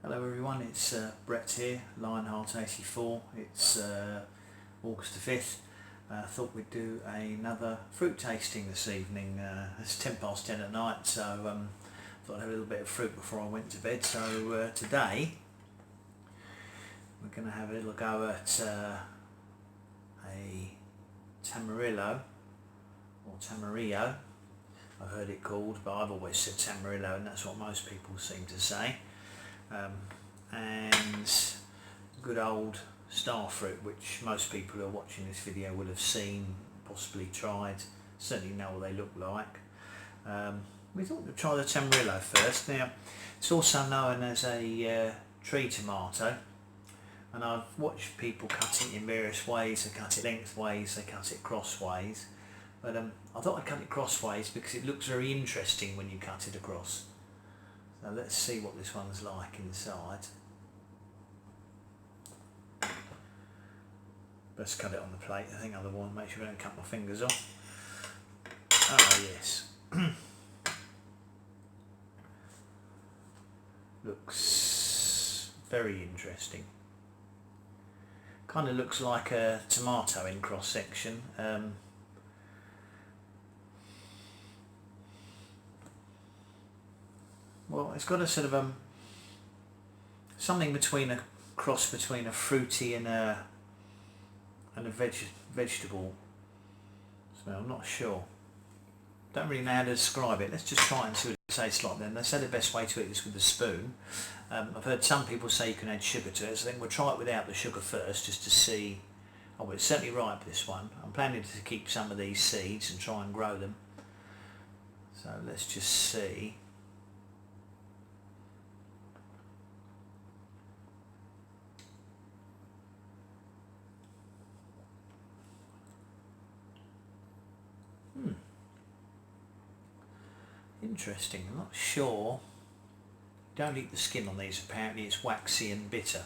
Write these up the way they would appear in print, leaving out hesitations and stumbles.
Hello everyone, it's Brett here, Lionheart84. It's August the 5th. Thought we'd do another fruit tasting this evening. It's 10 past 10 at night, so thought I'd have a little bit of fruit before I went to bed. So today we're going to have a little go at a Tamarillo, or Tamarillo, I've heard it called, but I've always said Tamarillo, and that's what most people seem to say. And good old Starfruit, which most people who are watching this video will have seen, possibly tried, certainly know what they look like. We thought we'd try the Tamarillo first. Now, it's also known as a tree tomato, and I've watched people cut it in various ways. They cut it lengthways, they cut it crossways, but I thought I'd cut it crossways because it looks very interesting when you cut it across. So let's see what this one's like inside. Best cut it on the plate, I think, otherwise make sure I don't cut my fingers off. Oh yes. Looks very interesting. Kind of looks like a tomato in cross section. Well, it's got a sort of something between a cross between a fruity and a vegetable smell. I'm not sure. Don't really know how to describe it. Let's just try and see what it tastes like then. They say the best way to eat this with a spoon. I've heard some people say you can add sugar to it, so I think we'll try it without the sugar first, just to see. Oh, well, it's certainly ripe, this one. I'm planning to keep some of these seeds and try and grow them. So let's just see. Interesting. I'm not sure. Don't eat the skin on these, apparently it's waxy and bitter.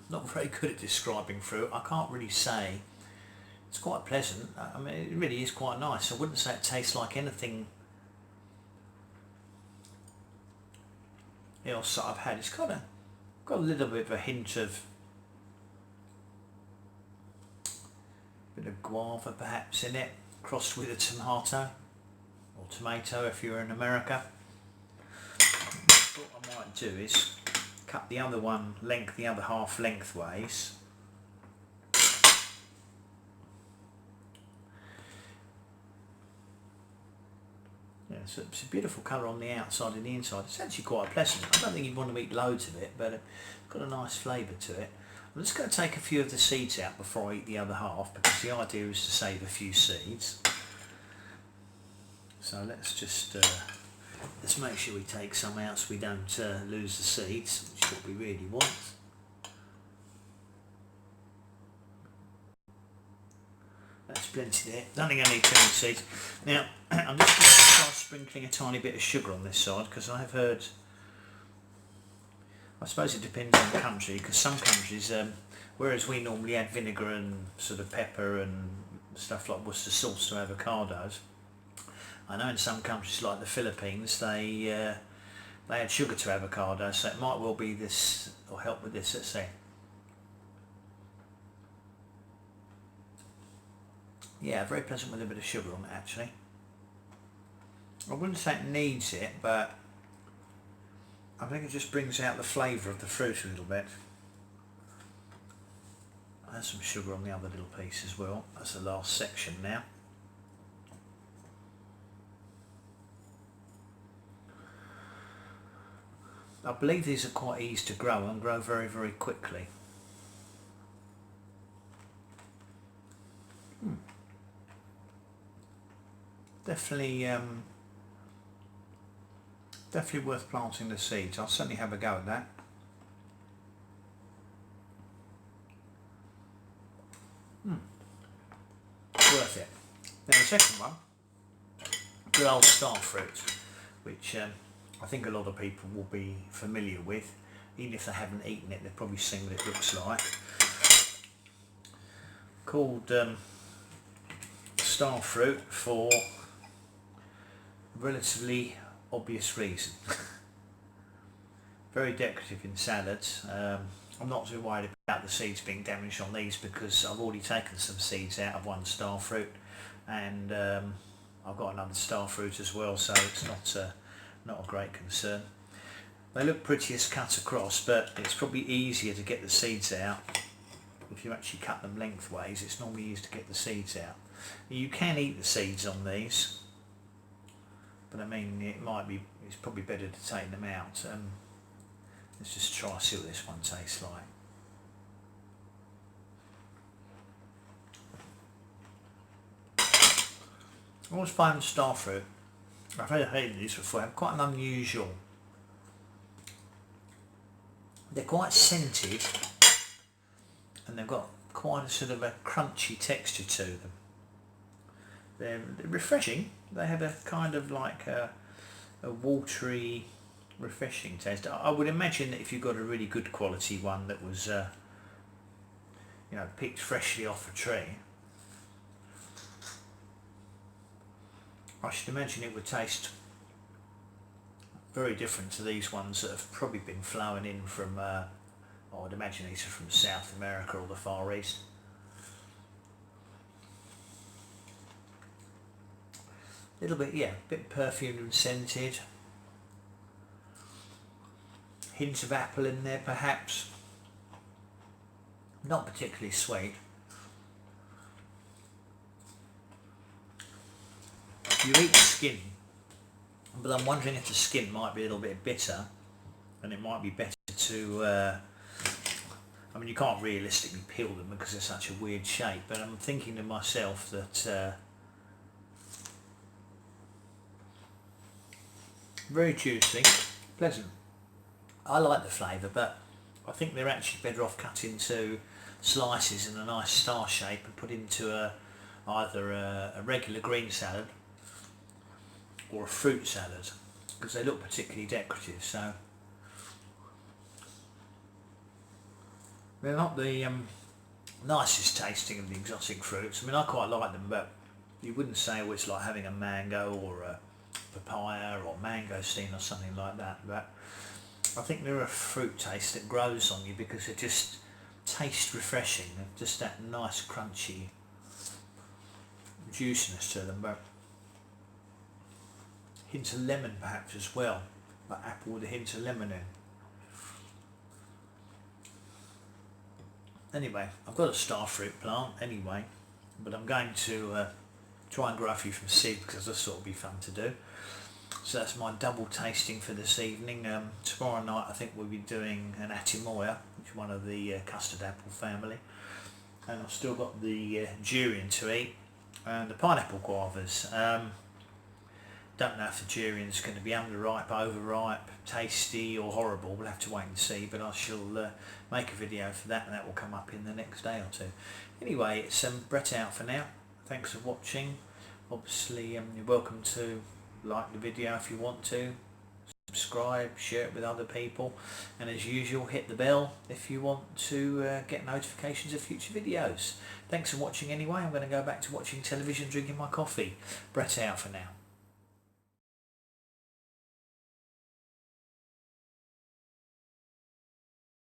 Not very good at describing fruit. I can't really say. It's quite pleasant. I mean, it really is quite nice. I wouldn't say it tastes like anything else that I've had. It's got a little bit of a hint of guava perhaps in it, crossed with a tomato, or tomato if you're in America. What I might do is cut the other one the other half lengthways. Yeah, so it's a beautiful colour on the outside and the inside. It's actually quite pleasant. I don't think you'd want to eat loads of it, but it's got a nice flavour to it. I'm just going to take a few of the seeds out before I eat the other half, because the idea is to save a few seeds. So let's just let's make sure we take some out so we don't lose the seeds, which is what we really want. That's plenty there. Don't think I need too many seeds. Now I'm just going to start sprinkling a tiny bit of sugar on this side, because I've heard, I suppose it depends on the country, because some countries, whereas we normally add vinegar and sort of pepper and stuff like Worcester sauce to avocados, I know in some countries like the Philippines they add sugar to avocados, so it might well be this, or help with this. Let's see. Yeah, very pleasant with a bit of sugar on it actually. I wouldn't say it needs it, but I think it just brings out the flavour of the fruit a little bit. There's some sugar on the other little piece as well. That's the last section now. I believe these are quite easy to grow and grow very, very quickly. Definitely worth planting the seeds. I'll certainly have a go at that. Worth it. Now the second one, good old Starfruit, which I think a lot of people will be familiar with. Even if they haven't eaten it, they've probably seen what it looks like. Called Starfruit for relatively obvious reason. Very decorative in salads. I'm not too worried about the seeds being damaged on these because I've already taken some seeds out of one starfruit, and I've got another starfruit as well, so it's not a great concern. They look pretty as cut across, but it's probably easier to get the seeds out if you actually cut them lengthways. It's normally easier to get the seeds out. You can eat the seeds on these, but I mean it's probably better to take them out. Let's just try see what this one tastes like. I always find starfruit, I've had these before, have quite an unusual. They're quite scented, and they've got quite a sort of a crunchy texture to them. They're refreshing. They have a kind of like a watery, refreshing taste. I would imagine that if you got a really good quality one that was picked freshly off a tree, I should imagine it would taste very different to these ones that have probably been flown in from I'd imagine these are from South America or the Far East. A little bit, yeah, a bit perfumed and scented. Hints of apple in there perhaps. Not particularly sweet. You eat the skin, but I'm wondering if the skin might be a little bit bitter, and it might be better to I mean, you can't realistically peel them because they're such a weird shape, but I'm thinking to myself that very juicy, pleasant. I like the flavour, but I think they're actually better off cut into slices in a nice star shape and put into either a regular green salad or a fruit salad, because they look particularly decorative. So they're not the nicest tasting of the exotic fruits. I mean, I quite like them, but you wouldn't say, oh, it's like having a mango or a papaya or mangosteen or something like that. But I think they're a fruit taste that grows on you because they just taste refreshing. They're just that nice crunchy juiciness to them, but hint of lemon perhaps as well, like apple with a hint of lemon in. Anyway, I've got a starfruit plant anyway, but I'm going to try and grow a few from seed because I thought it would be fun to do. So that's my double tasting for this evening. Tomorrow night I think we'll be doing an atimoya, which is one of the custard apple family, and I've still got the durian to eat and the pineapple guavas. Don't know if the durian's going to be underripe, overripe, tasty or horrible. We'll have to wait and see, but I shall make a video for that, and that will come up in the next day or two. Anyway, it's Brett out for now. Thanks for watching. Obviously you're welcome to like the video if you want to, subscribe, share it with other people, and as usual hit the bell if you want to get notifications of future videos. Thanks for watching anyway. I'm going to go back to watching television, drinking my coffee. Brett out for now.